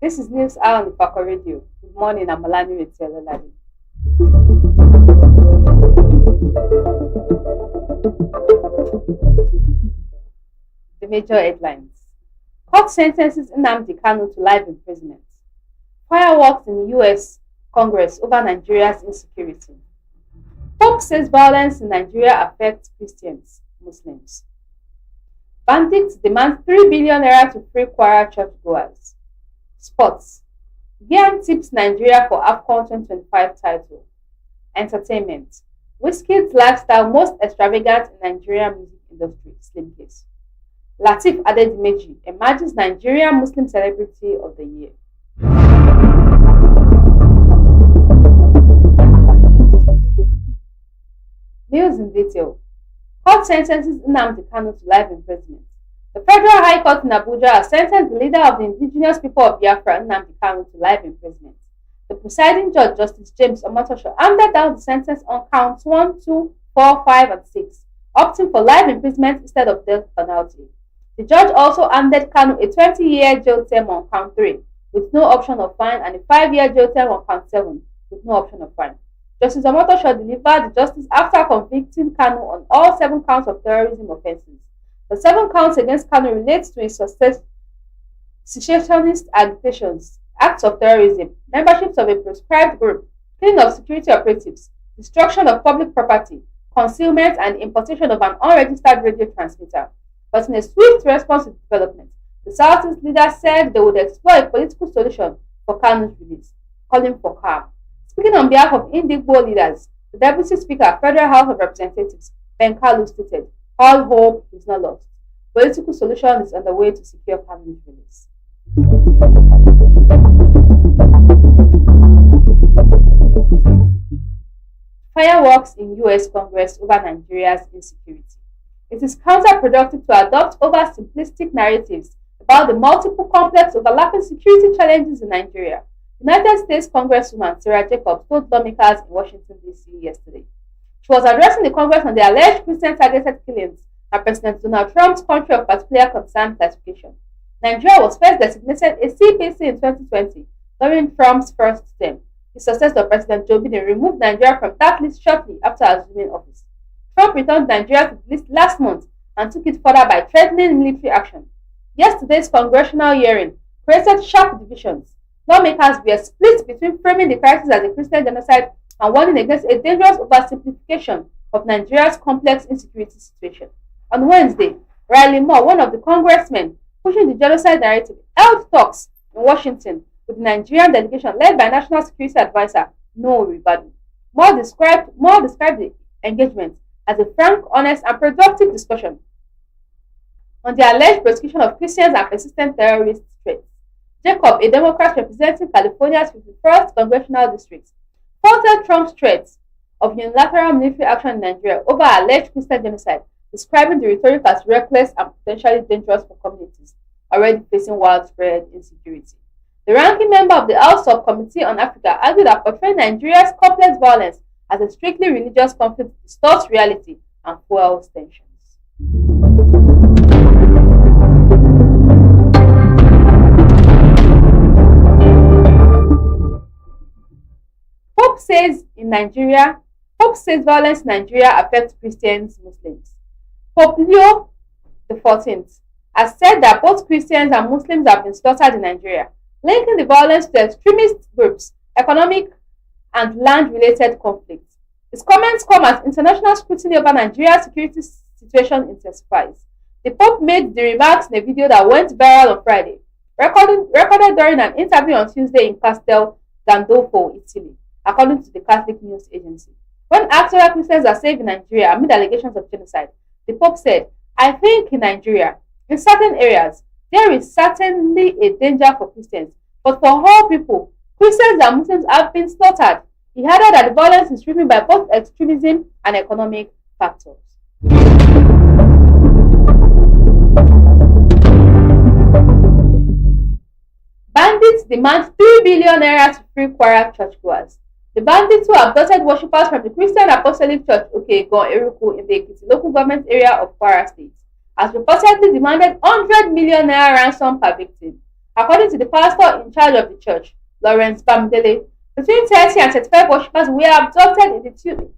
This is News Hour on Ifako Radio. Good morning, I'm Olanireti Ololade. The major headlines. Court sentences Nnamdi Kanu to life imprisonment. Fireworks in US Congress over Nigeria's insecurity. Pope says violence in Nigeria affects Christians, Muslims. Bandits demand 3 billion naira to free Kwara churchgoers. Sports. Gian tips Nigeria for AFCON 2025 title. Entertainment. Wizkid's lifestyle most extravagant in Nigerian music industry. Slim case. Lateef Adedimeji emerges Nigerian Muslim Celebrity of the Year. News in detail. Court sentences Nnamdi Kanu to life imprisonment. The Federal High Court in Abuja has sentenced the leader of the indigenous people of Biafra, Nnamdi Kanu, to life imprisonment. The presiding judge, Justice James Omotosho, handed down the sentence on counts 1, 2, 4, 5, and 6, opting for life imprisonment instead of death penalty. The judge also handed Kanu a 20-year jail term on count 3, with no option of fine, and a 5-year jail term on count 7, with no option of fine. Justice Omotosho delivered the justice after convicting Kanu on all 7 counts of terrorism offences. The 7 counts against Kanu relates to his secessionist agitations, acts of terrorism, memberships of a proscribed group, killing of security operatives, destruction of public property, concealment, and importation of an unregistered radio transmitter. But in a swift response to the development, the Southeast leader said they would explore a political solution for Kanu's release, calling for calm. Speaking on behalf of Indigbo leaders, the Deputy Speaker, Federal House of Representatives, Ben Kalu, stated, "All hope is not lost. Political solution is underway to secure Kanu's release." Fireworks in US Congress over Nigeria's insecurity. It is counterproductive to adopt oversimplistic narratives about the multiple complex overlapping security challenges in Nigeria. United States Congresswoman Sarah Jacobs told lawmakers in Washington, D.C. yesterday. She was addressing the Congress on the alleged Christian-targeted killings and President Donald Trump's country of particular concern classification. Nigeria was first designated a CPC in 2020 during Trump's first term. The successor of President Joe Biden removed Nigeria from that list shortly after assuming office. Trump returned Nigeria to the list last month and took it further by threatening military action. Yesterday's congressional hearing created sharp divisions. Lawmakers were split between framing the crisis as a Christian genocide and warning against a dangerous oversimplification of Nigeria's complex insecurity situation. On Wednesday, Riley Moore, one of the congressmen pushing the genocide narrative, held talks in Washington with the Nigerian delegation led by National Security Advisor Noah Ribadu. Moore described the engagement as a frank, honest, and productive discussion on the alleged persecution of Christians and persistent terrorist threats. Jacob, a Democrat representing California's 51st congressional district, faulted Trump's threats of unilateral military action in Nigeria over alleged Christian genocide, describing the rhetoric as reckless and potentially dangerous for communities already facing widespread insecurity. The ranking member of the House Subcommittee on Africa argued that portraying Nigeria's complex violence as a strictly religious conflict distorts reality and fuels tensions. Pope says violence in Nigeria affects Christians, Muslims. Pope Leo XIV has said that both Christians and Muslims have been slaughtered in Nigeria, linking the violence to extremist groups, economic and land-related conflicts. His comments come as international scrutiny over Nigeria's security situation intensifies. The Pope made the remarks in a video that went viral on Friday, recorded during an interview on Tuesday in Castel Gandolfo, Italy, according to the Catholic news agency. When asked whether Christians are safe in Nigeria amid allegations of genocide, the Pope said, "I think in Nigeria, in certain areas, there is certainly a danger for Christians, but for all people, Christians and Muslims have been slaughtered." He added that the violence is driven by both extremism and economic factors. Bandits demand 3 billion naira to free Kwara churchgoers. The bandits who abducted worshippers from the Christian Apostolic Church Okegon Eruku in the Ekiti local government area of Kwara State has reportedly demanded 100 million naira ransom per victim. According to the pastor in charge of the church, Lawrence Bamdele, between 30 and 35 worshippers were abducted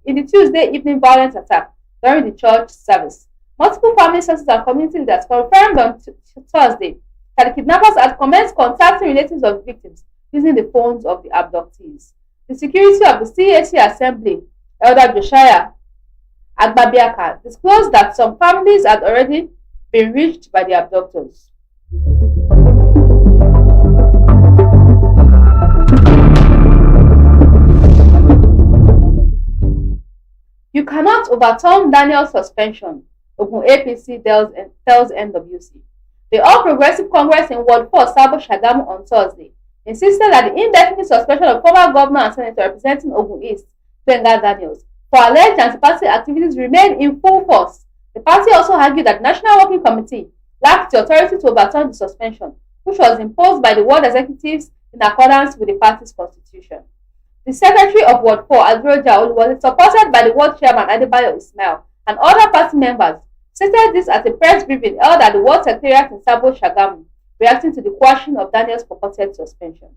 in the Tuesday evening violent attack during the church service. Multiple family sources and community leaders confirmed on Thursday that the kidnappers had commenced contacting relatives of the victims using the phones of the abductees. The security of the CAC Assembly, Elder Josiah Agbabiaka, disclosed that some families had already been reached by the abductors. You cannot overturn Daniel's suspension, Ogun APC tells NWC. The All Progressive Congress in Ward 4 Sabo Shagamu on Thursday insisted that the indefinite suspension of former governor and senator representing Ogun East, Gbenga Daniels, for alleged anti-party activities remain in full force. The party also argued that the National Working Committee lacked the authority to overturn the suspension, which was imposed by the ward executives in accordance with the party's constitution. The secretary of Ward 4, Adroja Oluwale, supported by the ward chairman Adebayo Ismail and other party members, stated this at a press briefing held at the ward secretariat in Sabo Shagamu, reacting to the quashing of Daniel's purported suspension.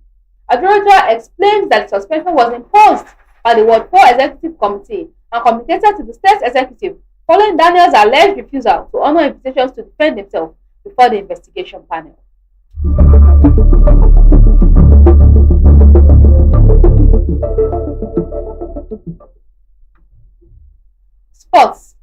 Adroja explained that the suspension was imposed by the Ward 4 Executive Committee and communicated to the state executive following Daniel's alleged refusal to honor invitations to defend himself before the investigation panel. Sports.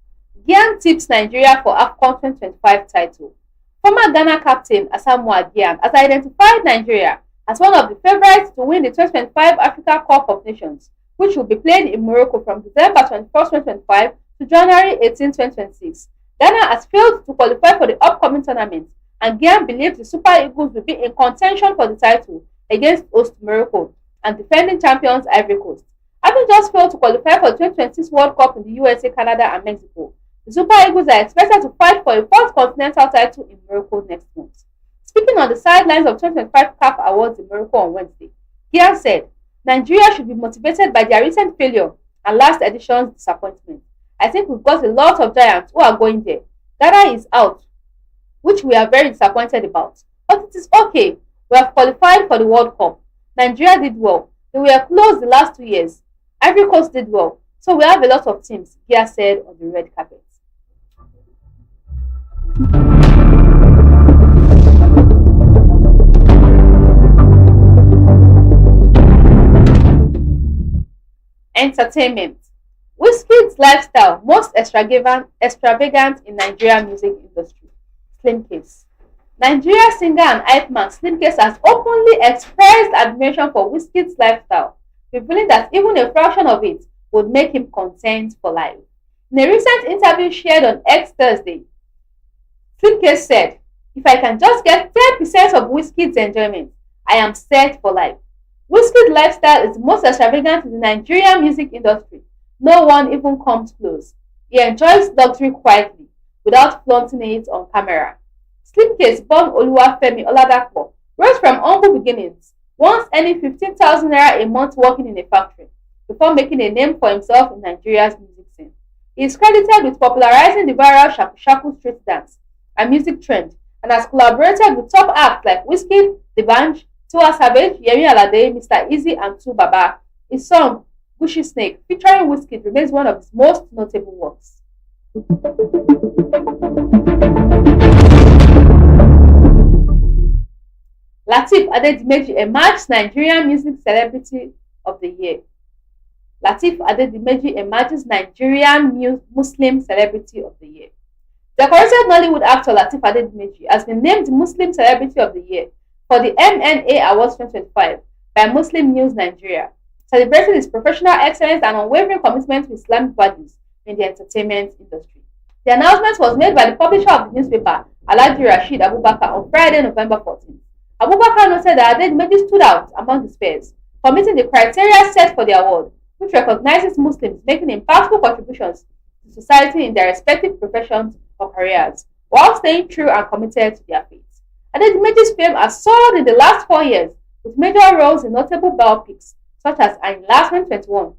Gyan tips Nigeria for AFCON 2025 title. Former Ghana captain Asamoah Gyan has identified Nigeria as one of the favourites to win the 2025 Africa Cup of Nations, which will be played in Morocco from December 21, 2025 to January 18, 2026. Ghana has failed to qualify for the upcoming tournament, and Gyan believes the Super Eagles will be in contention for the title against host Morocco and defending champions Ivory Coast. Having just failed to qualify for the 2026 World Cup in the USA, Canada, and Mexico, the Super Eagles are expected to fight for a fourth continental title in Morocco next month. Speaking on the sidelines of 2025 CAF Awards in Morocco on Wednesday, Gyan said, Nigeria should be motivated by their recent failure and last edition's disappointment. I think we've got a lot of giants who are going there. Ghana is out, which we are very disappointed about. But it is okay. We have qualified for the World Cup. Nigeria did well. They were close the last 2 years. Ivory Coast did well. So we have a lot of teams, Gyan said on the red carpet. Entertainment. Wizkid's lifestyle most extravagant in Nigerian music industry. Slimcase. Nigeria singer and hype man Slimcase has openly expressed admiration for Wizkid's lifestyle, revealing that even a fraction of it would make him content for life. In a recent interview shared on X Thursday, Slimcase said, "If I can just get 10% of Wizkid's enjoyment, I am set for life. Wizkid's lifestyle is the most extravagant in the Nigerian music industry. No one even comes close. He enjoys luxury quietly, without flaunting it on camera." Slimcase, born Oluwafemi Oladapo, rose from humble beginnings, once earning 15,000 naira a month working in a factory, before making a name for himself in Nigeria's music scene. He is credited with popularizing the viral Shaku Shaku street dance, a music trend, and has collaborated with top acts like Wizkid, D'banj, Tiwa Savage, Yemi Alade, Mr. Easy, and 2Baba. His song, Gucci Snake, featuring Wizkid, remains one of his most notable works. Lateef Adedimeji emerged Nigerian Music Celebrity of the Year. Lateef Adedimeji emerges Nigerian Muslim Celebrity of the Year. Decorated Nollywood actor Lateef Adedimeji has been named Muslim Celebrity of the Year for the MNA Awards 2025 by Muslim News Nigeria, celebrating his professional excellence and unwavering commitment to Islamic values in the entertainment industry. The announcement was made by the publisher of the newspaper, Alhaji Rasheed Abubakar, on Friday, November 14th. Abubakar noted that Adedimeji stood out among his peers for meeting the criteria set for the award, which recognizes Muslims making impactful contributions to society in their respective professions or careers, while staying true and committed to their faith. Adedimeji's fame has soared in the last 4 years, with major roles in notable biopics such as Ayin Lasmin 21,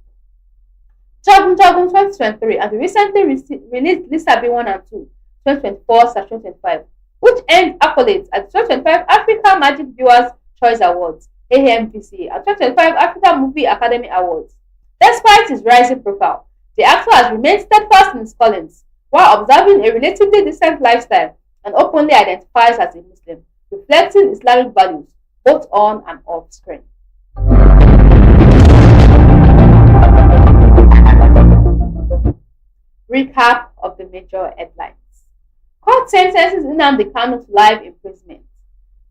Jagun Jagun 2023, and the recently released Lisa B1 and 2 2024/2025, which earned accolades at the 2025 Africa African Magic Viewers Choice Awards (AMVC) and 2025 African Movie Academy Awards. Despite his rising profile, the actor has remained steadfast in his callings while observing a relatively decent lifestyle and openly identifies as a Muslim, reflecting Islamic values both on and off screen. Recap of the major headlines. Court sentences Nnamdi Kanu to life imprisonment.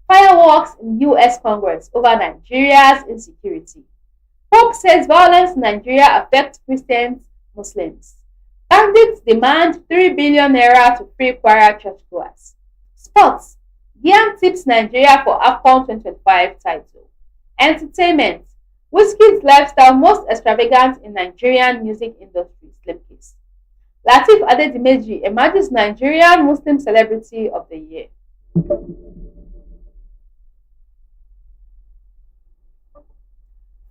Fireworks in U.S. Congress over Nigeria's insecurity. Pope says violence in Nigeria affects Christians, Muslims. Bandits demand 3 billion naira to free Kwara churchgoers. Sports. Guiam tips Nigeria for AFCON 2025 title. Entertainment. Wizkid's lifestyle most extravagant in Nigerian music industry, slim case. Lateef Adedimeji emerges Nigerian Muslim Celebrity of the Year.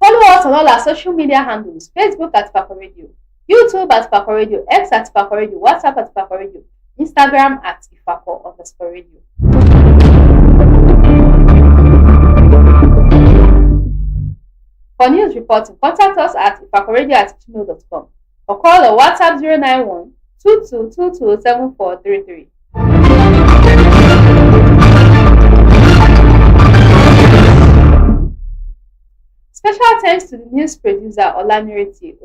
Follow us on all our social media handles: Facebook at Ifako Radio, YouTube at Ifako Radio, X at Ifako Radio, WhatsApp at Ifako Radio, Instagram at Ifako_radio. For news reporting, contact us at ifakoradio@gmail.com or call or WhatsApp 091 2222 7433. Special thanks to the news producer Olanireti.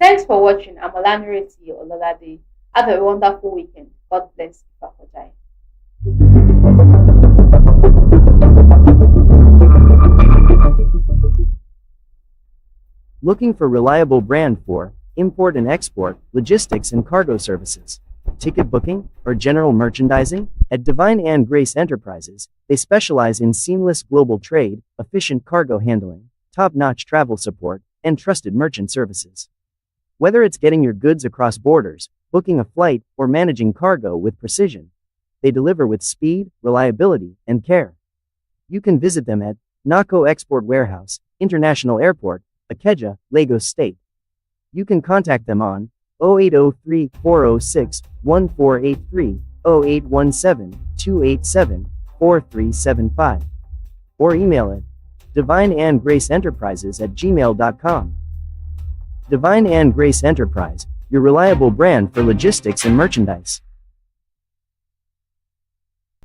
Thanks for watching. I'm Olanireti Ololade. Have a wonderful weekend. God bless Ifako. Looking for reliable brand for import and export, logistics and cargo services, ticket booking, or general merchandising? At Divine and Grace Enterprises, they specialize in seamless global trade, efficient cargo handling, top-notch travel support, and trusted merchant services. Whether it's getting your goods across borders, booking a flight, or managing cargo with precision, they deliver with speed, reliability, and care. You can visit them at Nako Export Warehouse, International Airport, Ikeja, Lagos State. You can contact them on 0803-406-1483, 0817-287-4375, or email it divineandgraceenterprises@gmail.com. Divine and Grace Enterprise, your reliable brand for logistics and merchandise.